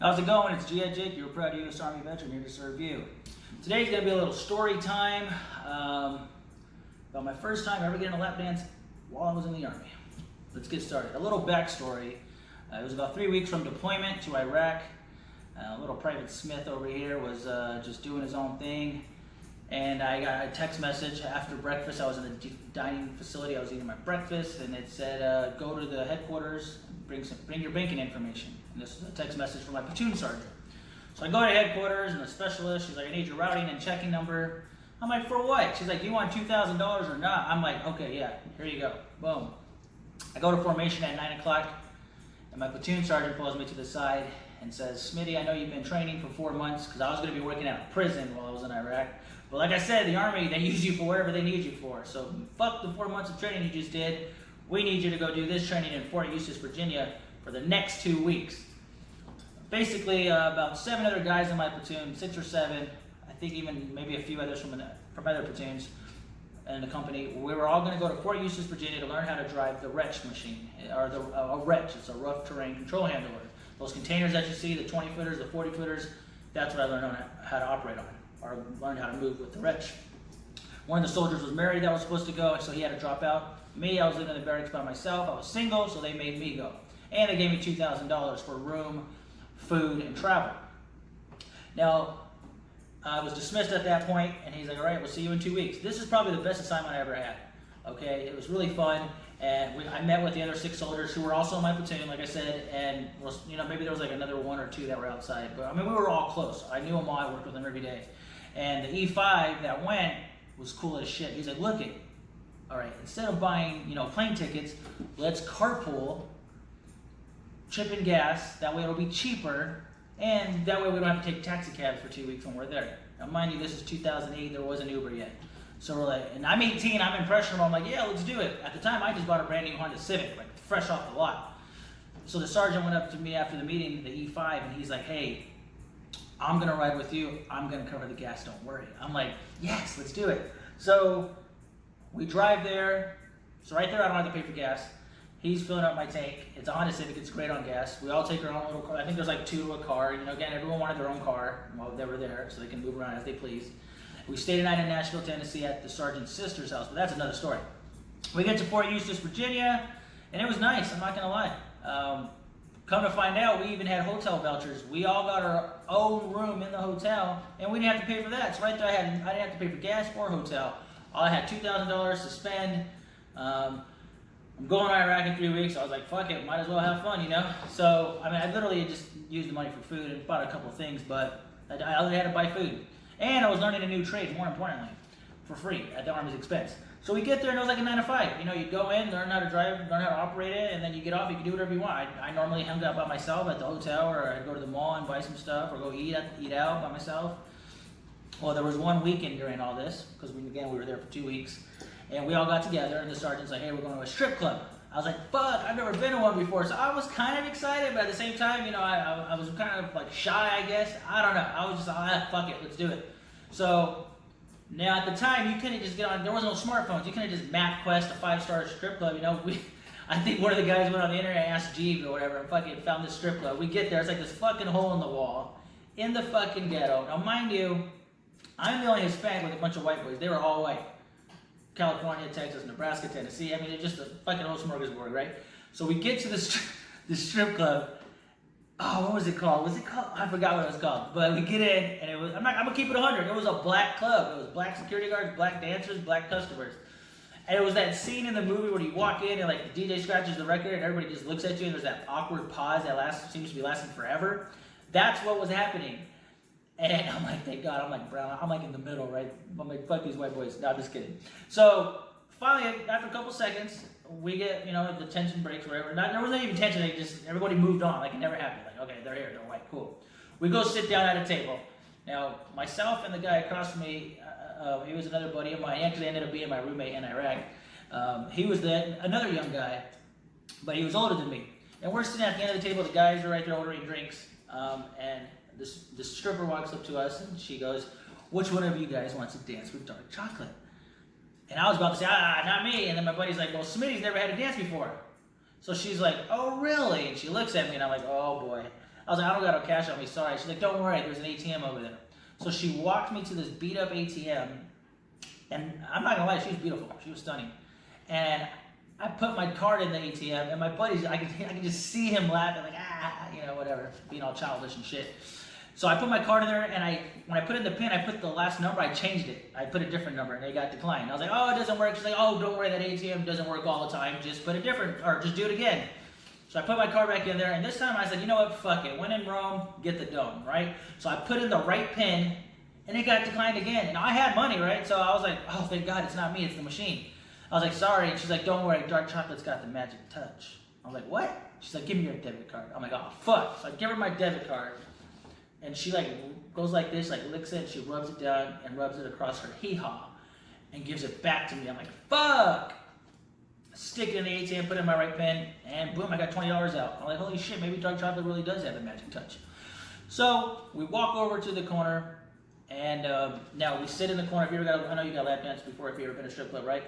How's it going? It's G.I. Jake, your proud U.S. Army veteran here to serve you. Today's going to be a little story time about my first time ever getting a lap dance while I was in the Army. Let's get started. A little backstory. It was about 3 weeks from deployment to Iraq. Little Private Smith over here was just doing his own thing. And I got a text message after breakfast. I was in the dining facility. I was eating my breakfast, and it said, "Go to the headquarters, bring your banking information." And this was a text message from my platoon sergeant. So I go to headquarters, and the specialist, she's like, "I need your routing and checking number." I'm like, "For what?" She's like, "Do you want $2,000 or not?" I'm like, "Okay, yeah, here you go." Boom. I go to formation at 9 o'clock, and my platoon sergeant pulls me to the side and says, "Smitty, I know you've been training for 4 months," because I was going to be working at a prison while I was in Iraq. But like I said, the Army, they use you for whatever they need you for. So fuck the 4 months of training you just did. We need you to go do this training in Fort Eustis, Virginia for the next 2 weeks. Basically, about 7 other guys in my platoon, 6 or 7, I think even maybe a few others from other platoons in the company. We were all going to go to Fort Eustis, Virginia to learn how to drive the Wretch machine, or a Wretch. It's a rough terrain control handler. Those containers that you see, the 20-footers, the 40-footers, that's what I learned how to operate on, or learned how to move with the Wretch. One of the soldiers was married that was supposed to go, so he had to drop out. Me, I was living in the barracks by myself. I was single, so they made me go. And they gave me $2,000 for room, food, and travel. Now, I was dismissed at that point, and he's like, "All right, we'll see you in 2 weeks." This is probably the best assignment I ever had. Okay, it was really fun, and I met with the other 6 soldiers who were also in my platoon, like I said, and maybe there was like another 1 or 2 that were outside, but I mean, we were all close. I knew them all. I worked with them every day, and the E5 that went was cool as shit. He's like, "Look it, all right, instead of buying plane tickets, let's carpool, chip in gas. That way it'll be cheaper, and that way we don't have to take taxi cabs for 2 weeks when we're there." Now, mind you, this is 2008. There wasn't Uber yet. So we're like, and I'm 18, I'm impressionable. I'm like, "Yeah, let's do it." At the time, I just bought a brand new Honda Civic, like fresh off the lot. So the sergeant went up to me after the meeting, the E5, and he's like, "Hey, I'm gonna ride with you. I'm gonna cover the gas, don't worry." I'm like, "Yes, let's do it." So we drive there. So right there, I don't have to pay for gas. He's filling up my tank. It's a Honda Civic. It's great on gas. We all take our own little car. I think there's like 2 to a car. Again, everyone wanted their own car while they were there, so they can move around as they please. We stayed a night in Nashville, Tennessee at the sergeant's sister's house, but that's another story. We get to Fort Eustis, Virginia, and it was nice. I'm not gonna lie. Come to find out, we even had hotel vouchers. We all got our own room in the hotel, and we didn't have to pay for that. So right there, I didn't have to pay for gas or hotel. I had $2,000 to spend. I'm going to Iraq in 3 weeks. So I was like, "Fuck it, might as well have fun," So I mean, I literally just used the money for food and bought a couple of things, but I only had to buy food. And I was learning a new trade, more importantly, for free at the Army's expense. So we get there, and it was like a 9 to 5. You go in, learn how to drive, learn how to operate it, and then you get off. You can do whatever you want. I normally hung out by myself at the hotel, or I'd go to the mall and buy some stuff, or go eat out by myself. Well, there was one weekend during all this, because we were there for 2 weeks, and we all got together, and the sergeant's like, "Hey, we're going to a strip club." I was like, "Fuck, I've never been to one before." So I was kind of excited, but at the same time, I was kind of like shy, I guess. I don't know. I was just like, "Fuck it, let's do it." So now at the time, you couldn't just get on. There was no smartphones. You couldn't just MapQuest a 5-star strip club. I think one of the guys went on the internet, asked Jeeves or whatever, and fucking found this strip club. We get there, it's like this fucking hole in the wall in the fucking ghetto. Now, mind you, I'm the only Hispanic with a bunch of white boys. They were all white. California, Texas, Nebraska, Tennessee. I mean, it's just a fucking whole smorgasbord, right? So we get to this strip club. Oh, what was it called? I forgot what it was called. But we get in, and it was, I'm gonna keep it 100. It was a black club. It was black security guards, black dancers, black customers. And it was that scene in the movie where you walk in and like the DJ scratches the record and everybody just looks at you and there's that awkward pause that seems to be lasting forever. That's what was happening. And I'm like, thank God, I'm like brown. I'm like in the middle, right? I'm like, fuck these white boys. No, I'm just kidding. So finally, after a couple seconds, we get, the tension breaks, whatever. There wasn't even tension. Everybody moved on. Like it never happened. Like, okay, they're here. They're white. Cool. We go sit down at a table. Now, myself and the guy across from me, he was another buddy of mine. He actually ended up being my roommate in Iraq. He was another young guy, but he was older than me. And we're sitting at the end of the table. The guys are right there ordering drinks. And this stripper walks up to us, and she goes, "Which one of you guys wants to dance with dark chocolate?" And I was about to say, not me. And then my buddy's like, "Well, Smitty's never had a dance before." So she's like, "Oh, really?" And she looks at me, and I'm like, "Oh, boy." I was like, I don't got no cash on me, sorry. She's like, don't worry, there's an ATM over there. So she walked me to this beat up ATM, and I'm not gonna lie, she was beautiful, she was stunning. And I put my card in the ATM, and my buddies, I could just see him laughing, like, you know, whatever, being all childish and shit. So I put my card in there, and when I put in the PIN, I put the last number, I changed it. I put a different number, and they got declined. I was like, oh, it doesn't work. She's like, oh, don't worry, that ATM doesn't work all the time. Just put a different, or just do it again. So I put my card back in there, and this time I said, you know what, fuck it. When in Rome, get the dome, right? So I put in the right PIN, and it got declined again. And I had money, right? So I was like, oh, thank God, it's not me, it's the machine. I was like, sorry. And she's like, don't worry, dark chocolate's got the magic touch. I'm like, what? She's like, give me your debit card. I'm like, oh, fuck. So I give her my debit card. And she like goes like this, like licks it, she rubs it down and rubs it across her hee-haw and gives it back to me. I'm like, fuck! Stick it in the ATM, put it in my right PIN, and boom, I got $20 out. I'm like, holy shit, maybe dark chocolate really does have the magic touch. So we walk over to the corner, and now we sit in the corner. If you ever got, I know you got lap dance before, if you ever been to a strip club, right?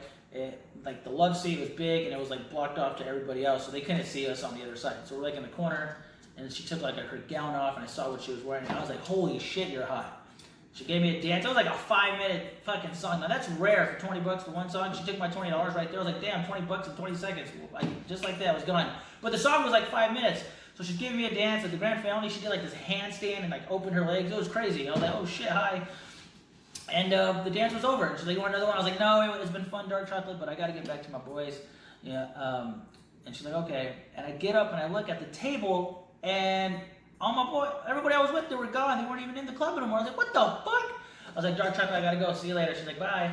Like the love seat was big, and it was like blocked off to everybody else, so they couldn't see us on the other side. So we're like in the corner. And she took like her gown off, and I saw what she was wearing, and I was like, holy shit, you're hot. She gave me a dance. It was like a 5-minute fucking song. Now that's rare for 20 bucks for one song. She took my $20 right there. I was like, damn, 20 bucks in 20 seconds. Just like that, was gone. But the song was like 5 minutes. So she's giving me a dance at the grand finale. She did like this handstand and like opened her legs. It was crazy. I was like, oh shit, hi. And the dance was over. She's like, you want another one? I was like, no, it's been fun, dark chocolate, but I got to get back to my boys. Yeah. And she's like, okay. And I get up and I look at the table, and all my boy, everybody I was with, they were gone. They weren't even in the club anymore. I was like, what the fuck? I was like, dark chocolate, I gotta go. See you later. She's like, bye.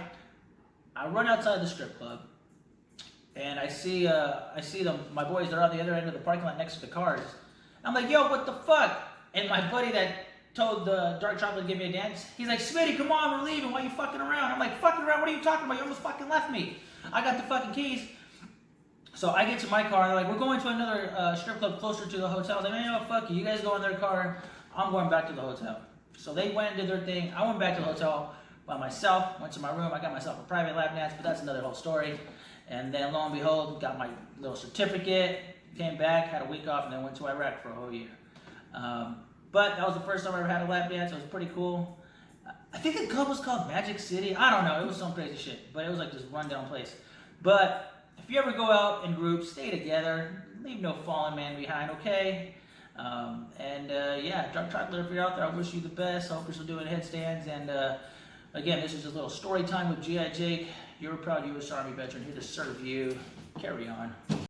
I run outside the strip club, and I see them. My boys, they're on the other end of the parking lot next to the cars. I'm like, yo, what the fuck? And my buddy that told the dark chocolate to give me a dance, he's like, Smitty, come on, we're leaving. Why are you fucking around? I'm like, fucking around? What are you talking about? You almost fucking left me. I got the fucking keys. So I get to my car, and they're like, we're going to another strip club closer to the hotel. I was like, man, you know what, fuck you. You guys go in their car. I'm going back to the hotel. So they went and did their thing. I went back to the hotel by myself, went to my room. I got myself a private lap dance, but that's another whole story. And then lo and behold, got my little certificate, came back, had a week off, and then went to Iraq for a whole year. But that was the first time I ever had a lap dance. It was pretty cool. I think the club was called Magic City. I don't know. It was some crazy shit. But it was like this rundown place. But if you ever go out in groups, stay together. Leave no fallen man behind, okay? Yeah, dark chocolate, if you're out there, I wish you the best. I hope you're still doing headstands. And again, this is just a little story time with G.I. Jake. You're a proud U.S. Army veteran, here to serve you. Carry on.